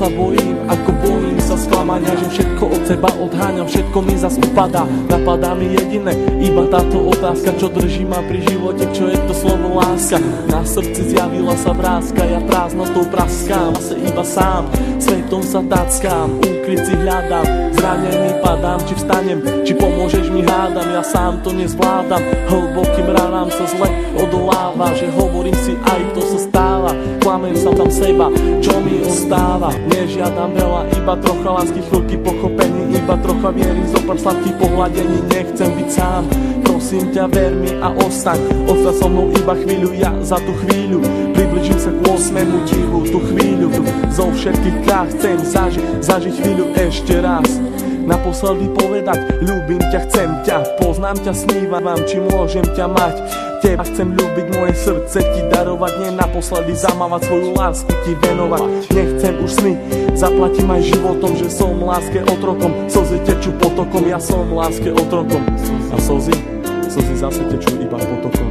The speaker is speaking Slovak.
sa bojím, ako bojím sa sklamania, že všetko od seba odháňam, všetko mi zas upadá. Napadá mi jediné, iba táto otázka, čo drží ma pri živote, čo je to slovo láska. Na srdci zjavila sa vrázka, ja prázdnotou praskám, asi iba sám, svetom sa tackám, úkryt si hľadám, zranený padám, či vstanem, či pomôžeš mi hádam, ja sám to nezvládam, hlbokým ranám sa zle odoláva, že hovorím si aj to sa stáva, klamem sa tam seba, čo mi ostáva. Nežiadam veľa, iba trocha lásky, chvíľky pochopení, iba trocha viery, zopár sladkých pohľadení, nechcem byť sám. Prosím ťa, ver mi a ostaň, ostaň so mnou iba chvíľu, ja za tú chvíľu približím sa k 8. divu, tú chvíľu zo všetkých krách chcem zažiť chvíľu ešte raz. Naposledy povedať, ľúbim ťa, chcem ťa, poznám ťa, snívam, či môžem ťa mať. Teba chcem ľúbiť, moje srdce ti darovať, nie naposledy zamávať, svoju lásku ti venovať. Nechcem už sny, zaplatím aj životom, že som láske otrokom, slzy tečú potokom, ja som láske otrokom. A slzy zase tečú iba potokom.